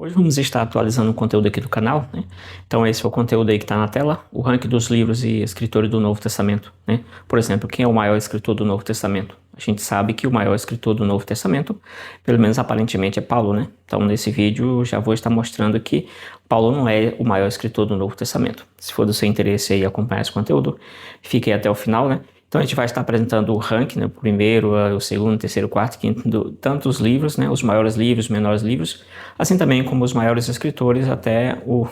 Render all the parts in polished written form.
Hoje vamos estar atualizando o conteúdo aqui do canal, né? Então esse é o conteúdo aí que está na tela, o ranking dos livros e escritores do Novo Testamento, né? Por exemplo, quem é o maior escritor do Novo Testamento? A gente sabe que o maior escritor do Novo Testamento, pelo menos aparentemente, é Paulo, né? Então nesse vídeo já vou estar mostrando que Paulo não é o maior escritor do Novo Testamento. Se for do seu interesse aí acompanhar esse conteúdo, fique aí até o final, né? Então a gente vai estar apresentando o ranking, né, o primeiro, o segundo, terceiro, quarto, quinto, tantos livros, né, os maiores livros, os menores livros, assim também como os maiores escritores até o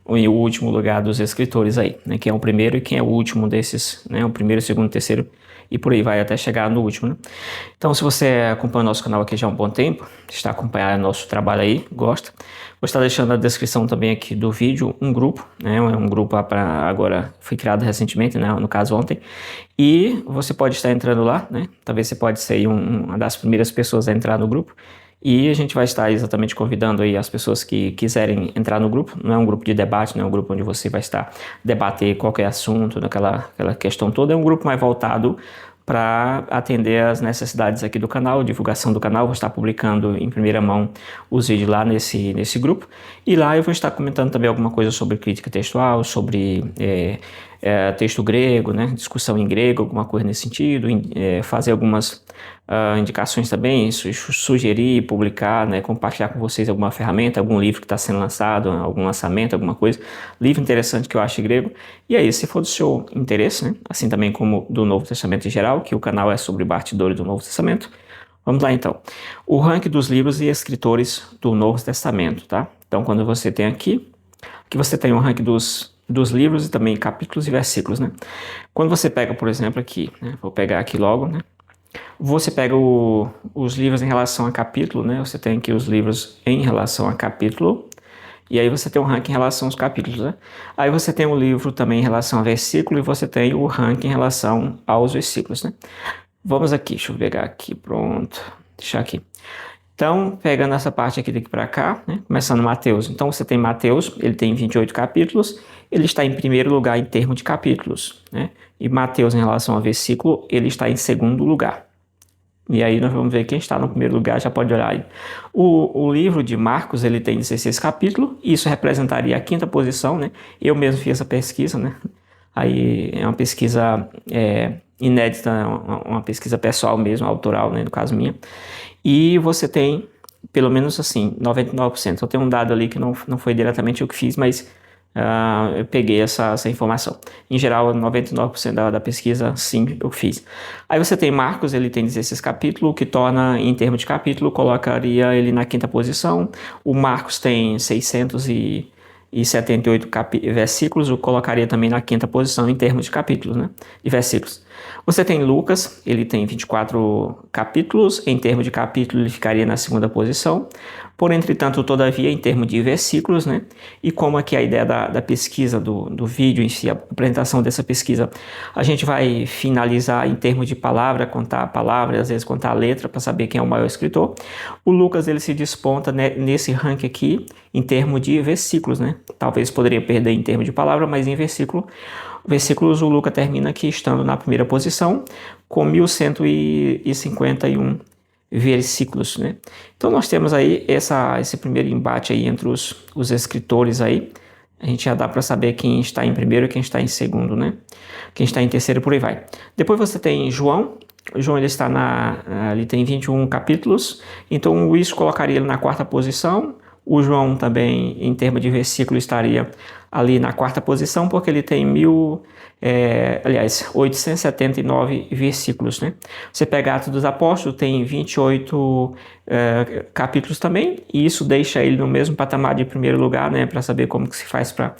último lugar dos escritores aí, né, quem é o primeiro e quem é o último desses, né, o primeiro, segundo, terceiro e por aí vai até chegar no último, né. Então se você acompanha o nosso canal aqui já há um bom tempo, está acompanhando nosso trabalho aí, gosta, vou estar deixando na descrição também aqui do vídeo um grupo, né, um grupo para agora foi criado recentemente, né, no caso ontem, e você pode estar entrando lá, né? Talvez você pode ser uma das primeiras pessoas a entrar no grupo. E a gente vai estar exatamente convidando aí as pessoas que quiserem entrar no grupo. Não é um grupo de debate, não é um grupo onde você vai estar debater qualquer assunto, aquela questão toda. É um grupo mais voltado para atender as necessidades aqui do canal, divulgação do canal. Vou estar publicando em primeira mão os vídeos lá nesse grupo. E lá eu vou estar comentando também alguma coisa sobre crítica textual, sobre texto grego, né? Discussão em grego, alguma coisa nesse sentido, fazer algumas indicações também, sugerir, publicar, né? Compartilhar com vocês alguma ferramenta, algum livro que está sendo lançado, algum lançamento, alguma coisa, livro interessante que eu acho grego. E aí, se for do seu interesse, né? Assim também como do Novo Testamento em geral, que o canal é sobre bastidores do Novo Testamento. Vamos lá então. O ranking dos livros e escritores do Novo Testamento, tá? Então, quando você tem aqui você tem o ranking dos livros e também capítulos e versículos, né? Quando você pega, por exemplo, aqui, né? Vou pegar aqui logo, né? Você pega os livros em relação a capítulo, né? Você tem aqui os livros em relação a capítulo, e aí você tem um ranking em relação aos capítulos, né? Aí você tem o livro também em relação a versículo, e você tem o ranking em relação aos versículos, né? Vamos aqui, deixa eu pegar aqui, pronto. Deixar aqui. Então, pegando essa parte aqui daqui para cá, né? Começando Mateus. Então, você tem Mateus, ele tem 28 capítulos, ele está em primeiro lugar em termos de capítulos, né? E Mateus, em relação ao versículo, ele está em segundo lugar. E aí nós vamos ver quem está no primeiro lugar, já pode olhar aí. O livro de Marcos, ele tem 16 capítulos, isso representaria a quinta posição, né? Eu mesmo fiz essa pesquisa, né? Aí é uma pesquisa inédita, uma pesquisa pessoal mesmo, autoral, né? No caso minha. E você tem, pelo menos assim, 99%. Eu tenho um dado ali que não foi diretamente eu que fiz, mas eu peguei essa informação. Em geral, 99% da pesquisa, sim, eu fiz. Aí você tem Marcos, ele tem 16 capítulos, o que torna, em termos de capítulo, colocaria ele na quinta posição. O Marcos tem 678 versículos, o colocaria também na quinta posição em termos de capítulos, né? De versículos. Você tem Lucas, ele tem 24 capítulos, em termos de capítulo ele ficaria na segunda posição, por entretanto, todavia, em termos de versículos, né? E como aqui a ideia da pesquisa, do vídeo em si, a apresentação dessa pesquisa, a gente vai finalizar em termos de palavra, contar a palavra, às vezes contar a letra, para saber quem é o maior escritor. O Lucas, ele se desponta, né, nesse ranking aqui, em termos de versículos, né? Talvez poderia perder em termos de palavra, mas em versículos o Lucas termina aqui estando na primeira posição com 1151 versículos, né? Então nós temos aí esse primeiro embate aí entre os escritores aí. A gente já dá para saber quem está em primeiro e quem está em segundo, né? Quem está em terceiro, por aí vai. Depois você tem João. O João, ele está ele tem 21 capítulos, então isso colocaria ele na quarta posição. O João também, em termos de versículo, estaria ali na quarta posição, porque ele tem 879 versículos, né? Você pega Atos dos Apóstolos, tem 28 capítulos também, e isso deixa ele no mesmo patamar de primeiro lugar, né? Para saber como que se faz para...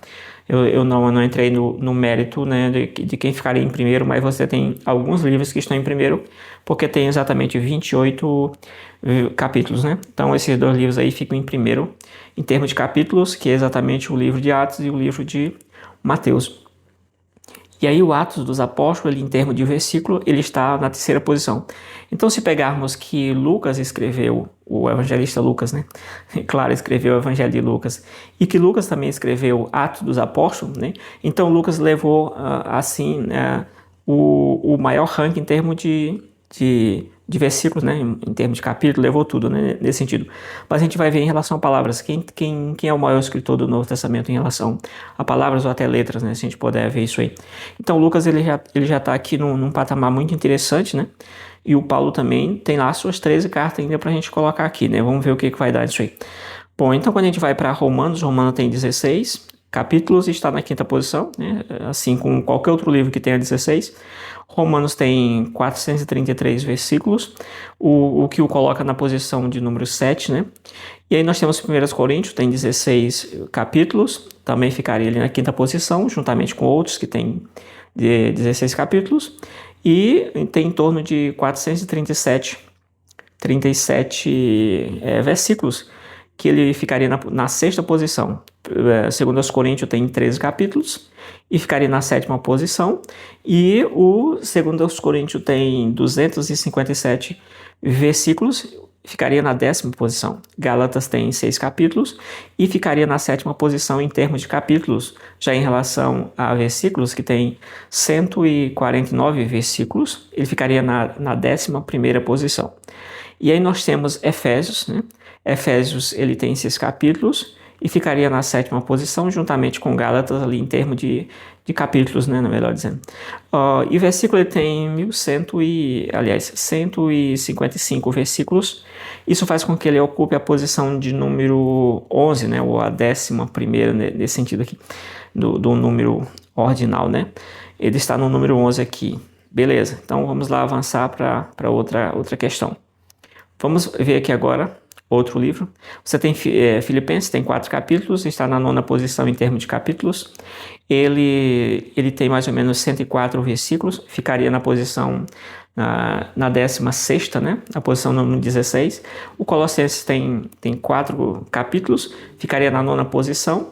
Eu não entrei no mérito, né, de quem ficaria em primeiro, mas você tem alguns livros que estão em primeiro, porque tem exatamente 28 capítulos, né? Então esses dois livros aí ficam em primeiro em termos de capítulos, que é exatamente o livro de Atos e o livro de Mateus. E aí o Atos dos Apóstolos, ele, em termos de versículo, ele está na terceira posição. Então, se pegarmos que Lucas escreveu, o evangelista Lucas, né? Claro, escreveu o Evangelho de Lucas, e que Lucas também escreveu Atos dos Apóstolos, né? Então, Lucas levou, assim, o maior ranking em termos de de versículos, né, em termos de capítulo, levou tudo, né, nesse sentido. Mas a gente vai ver em relação a palavras, quem é o maior escritor do Novo Testamento em relação a palavras ou até letras, né, se a gente puder ver isso aí. Então Lucas ele já está aqui num patamar muito interessante, né, e o Paulo também tem lá suas 13 cartas ainda para a gente colocar aqui, né, vamos ver o que vai dar isso aí. Bom, então quando a gente vai para Romanos tem 16 capítulos e está na quinta posição, né, assim como qualquer outro livro que tenha 16. Romanos tem 433 versículos, o que o coloca na posição de número 7, né? E aí nós temos 1 Coríntios, tem 16 capítulos, também ficaria ali na quinta posição, juntamente com outros que tem 16 capítulos, e tem em torno de 437 versículos, que ele ficaria na sexta posição. Segundo os Coríntios tem 13 capítulos e ficaria na sétima posição, e o segundo os Coríntios tem 257 versículos, ficaria na décima posição. Gálatas tem 6 capítulos e ficaria na sétima posição em termos de capítulos. Já em relação a versículos, que tem 149 versículos, ele ficaria na 11ª posição. E aí nós temos Efésios, né? Efésios ele tem 6 capítulos e ficaria na sétima posição, juntamente com Gálatas ali em termos de capítulos, né, melhor dizendo. E o versículo ele tem 155 versículos. Isso faz com que ele ocupe a posição de número 11, né, ou a 11ª, nesse sentido aqui, do número ordinal, né. Ele está no número 11 aqui. Beleza, então vamos lá avançar para outra questão. Vamos ver aqui agora outro livro. Você tem Filipenses, tem 4 capítulos, está na 9ª posição em termos de capítulos. Ele tem mais ou menos 104 versículos, ficaria na posição na 16ª, né? Na posição número 16. O Colossenses tem 4 capítulos, ficaria na 9ª posição.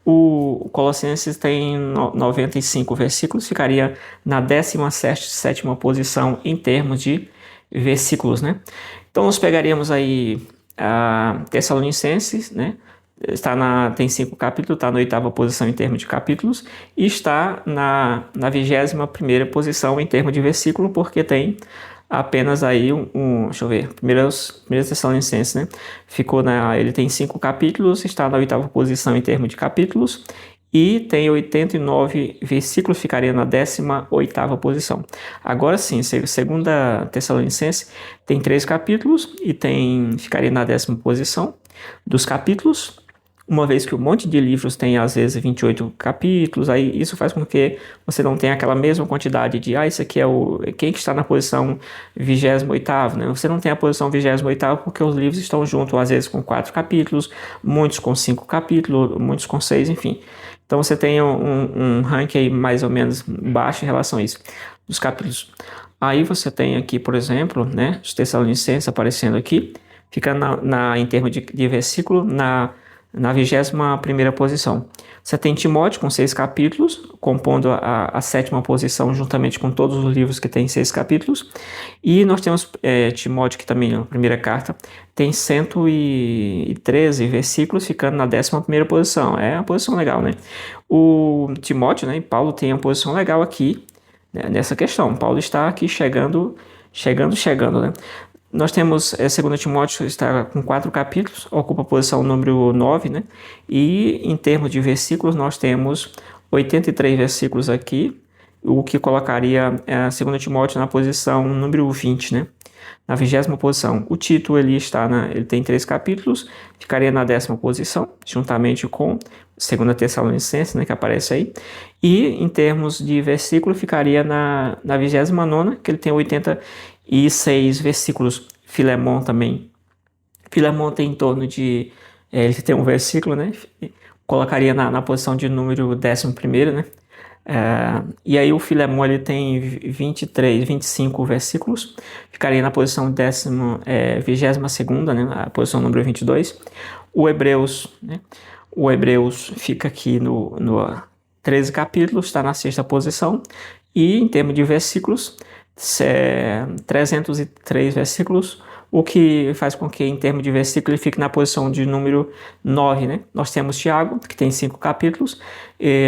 O Colossenses tem 95 versículos, ficaria na 17ª posição em termos de versículos, né? Então nós pegaríamos aí a Tessalonicenses, né? Tem 5 capítulos, está na 8ª posição em termos de capítulos e está na 21ª posição em termos de versículo, porque tem apenas aí deixa eu ver, primeiros Tessalonicenses, né? Ele tem 5 capítulos, está na 8ª posição em termos de capítulos e tem 89 versículos, ficaria na 18ª posição. Agora sim, segunda Tessalonicenses tem 3 capítulos e ficaria na 10ª posição dos capítulos, uma vez que um monte de livros tem às vezes 28 capítulos, aí isso faz com que você não tenha aquela mesma quantidade de, isso aqui é quem que está na posição 28º, né? Você não tem a posição 28º porque os livros estão juntos, às vezes com 4 capítulos, muitos com 5 capítulos, muitos com 6, enfim. Então você tem um ranking aí mais ou menos baixo em relação a isso, dos capítulos. Aí você tem aqui, por exemplo, né, os Tessalonicenses aparecendo aqui, ficando em termos de versículo, na 21ª posição. Você tem Timóteo com 6 capítulos, compondo a 7ª posição juntamente com todos os livros que tem 6 capítulos. E nós temos Timóteo, que também na primeira carta tem 113 versículos, ficando na 11ª posição. É uma posição legal, né? O Timóteo, né, e Paulo tem uma posição legal aqui, né, nessa questão. Paulo está aqui chegando, né? Nós temos 2 Timóteo, está com 4 capítulos, ocupa a posição número 9, né? E em termos de versículos, nós temos 83 versículos aqui, o que colocaria 2 Timóteo na posição número 20, né? Na 20ª posição. O Tito, ele tem 3 capítulos, ficaria na 10ª posição, juntamente com 2 Tessalonicenses, né, que aparece aí. E em termos de versículo, ficaria na 29ª, que ele tem 86 versículos. Filemon também. Filemon tem em torno de... ele tem um versículo, né? Colocaria na posição de número 11º, né? E aí o Filemon ele tem 25 versículos. Ficaria na posição 22ª, né? A posição número 22. O Hebreus, né? O Hebreus fica aqui no 13 capítulos, está na 6ª posição. E em termos de versículos, 303 versículos, o que faz com que, em termos de versículo, ele fique na posição de número 9, né? Nós temos Tiago, que tem 5 capítulos,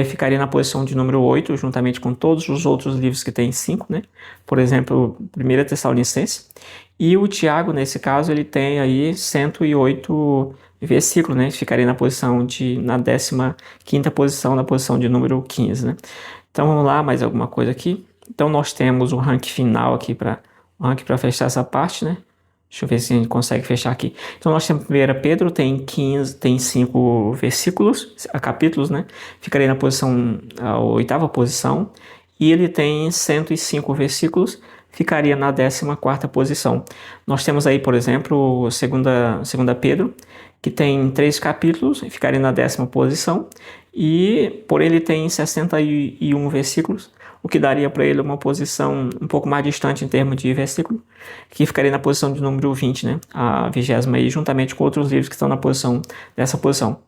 ficaria na posição de número 8, juntamente com todos os outros livros que tem 5, né? Por exemplo, 1 Tessalonicenses. E o Tiago, nesse caso, ele tem aí 108 versículos, né? Ficaria na 15ª posição, na posição de número 15, né? Então vamos lá, mais alguma coisa aqui. Então nós temos o ranking final aqui para fechar essa parte, né? Deixa eu ver se a gente consegue fechar aqui. Então nós temos 1 Pedro, tem 5 versículos, capítulos, né? Ficaria na posição, a 8ª posição. E ele tem 105 versículos, ficaria na 14ª posição. Nós temos aí, por exemplo, 2 Pedro, que tem 3 capítulos, ficaria na 10ª posição, e por ele tem 61 versículos, o que daria para ele uma posição um pouco mais distante em termos de versículo, que ficaria na posição de número 20, né? A 20ª aí, juntamente com outros livros que estão nessa posição.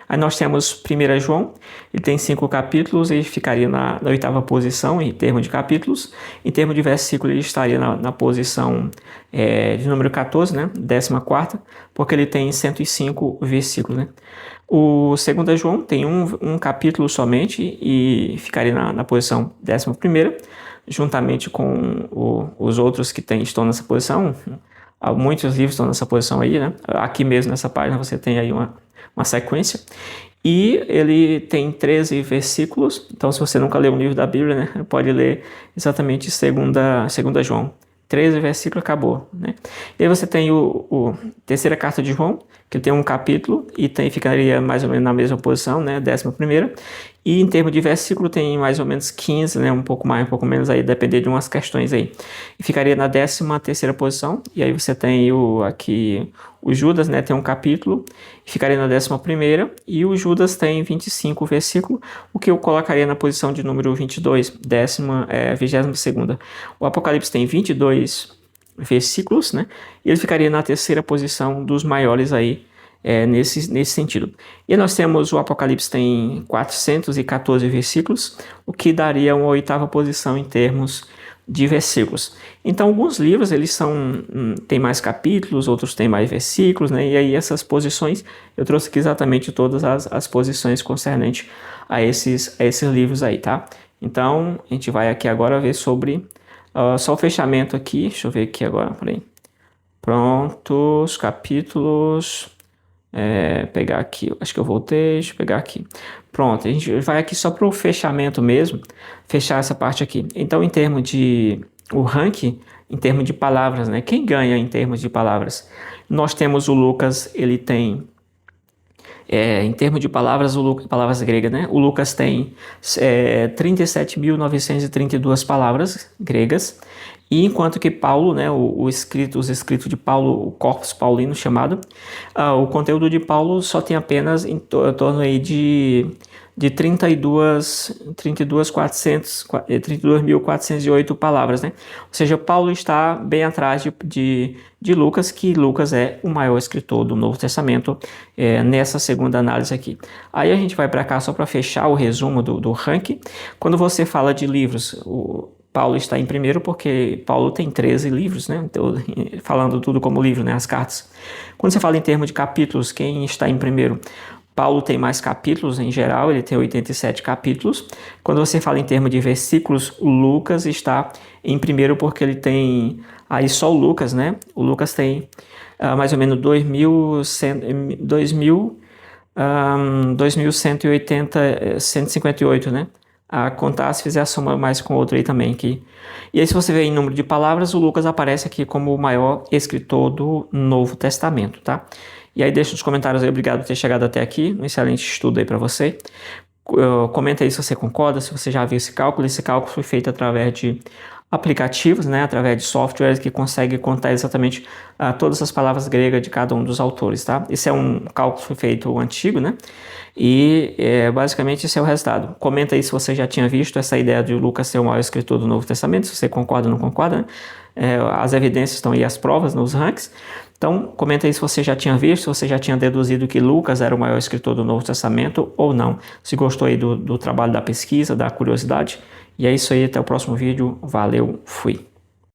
Aí nós temos 1 João, ele tem 5 capítulos e ficaria na 8ª posição em termos de capítulos. Em termos de versículo, ele estaria na posição de número 14, né? 14ª, porque ele tem 105 versículos, né? O 2 João tem um capítulo somente e ficaria na posição 11ª, juntamente com os outros que estão nessa posição. Muitos livros estão nessa posição aí, né? Aqui mesmo nessa página você tem aí uma sequência, e ele tem 13 versículos. Então, se você nunca leu um livro da Bíblia, né, pode ler exatamente 2 João. 13 versículos, acabou, né? E aí você tem a terceira carta de João, que tem um capítulo e ficaria mais ou menos na mesma posição, né, 11ª. E em termos de versículo tem mais ou menos 15, né, um pouco mais, um pouco menos aí, depender de umas questões aí. E ficaria na 13ª posição. E aí você tem aqui o Judas, né, tem um capítulo, ficaria na 11ª. E o Judas tem 25 versículos, o que eu colocaria na posição de número 22, 22ª. O Apocalipse tem 22 versículos, né? E ele ficaria na 3ª posição dos maiores aí, nesse sentido. E nós temos o Apocalipse tem 414 versículos, o que daria uma 8ª posição em termos de versículos. Então, alguns livros eles têm mais capítulos, outros têm mais versículos, né? E aí essas posições, eu trouxe aqui exatamente todas as posições concernentes a esses livros aí, tá? Então, a gente vai aqui agora ver sobre só o fechamento aqui. Deixa eu ver aqui agora, peraí. Pronto, os capítulos. Pegar aqui, acho que eu voltei, deixa eu pegar aqui. Pronto, a gente vai aqui só para o fechamento mesmo, fechar essa parte aqui. Então, em termos de o ranking, em termos de palavras, né? Quem ganha em termos de palavras? Nós temos o Lucas, ele tem, em termos de palavras, palavras gregas, né? O Lucas tem 37.932 palavras gregas. E enquanto que Paulo, né, os escritos de Paulo, o Corpus Paulino chamado, o conteúdo de Paulo só tem apenas em torno aí de 32.408 palavras, né? Ou seja, Paulo está bem atrás de Lucas, que Lucas é o maior escritor do Novo Testamento, nessa segunda análise aqui. Aí a gente vai para cá só para fechar o resumo do ranking. Quando você fala de livros, Paulo está em primeiro porque Paulo tem 13 livros, né? Então, falando tudo como livro, né? As cartas. Quando você fala em termos de capítulos, quem está em primeiro? Paulo tem mais capítulos em geral, ele tem 87 capítulos. Quando você fala em termos de versículos, o Lucas está em primeiro porque ele tem aí só o Lucas, né? O Lucas tem mais ou menos 2.158, né? A contar, se fizer a soma mais com outro aí também. E aí, se você ver em número de palavras, o Lucas aparece aqui como o maior escritor do Novo Testamento, tá? E aí, deixa nos comentários aí, obrigado por ter chegado até aqui, um excelente estudo aí para você. Comenta aí se você concorda, se você já viu esse cálculo. Esse cálculo foi feito através de aplicativos, né, através de softwares que conseguem contar exatamente todas as palavras gregas de cada um dos autores, tá? Esse é um cálculo que foi feito antigo, né? E basicamente esse é o resultado. Comenta aí se você já tinha visto essa ideia de Lucas ser o maior escritor do Novo Testamento, se você concorda ou não concorda, né? As evidências estão aí, as provas nos rankings. Então, comenta aí se você já tinha visto, se você já tinha deduzido que Lucas era o maior escritor do Novo Testamento ou não. Se gostou aí do trabalho da pesquisa, da curiosidade. E é isso aí, até o próximo vídeo. Valeu, fui!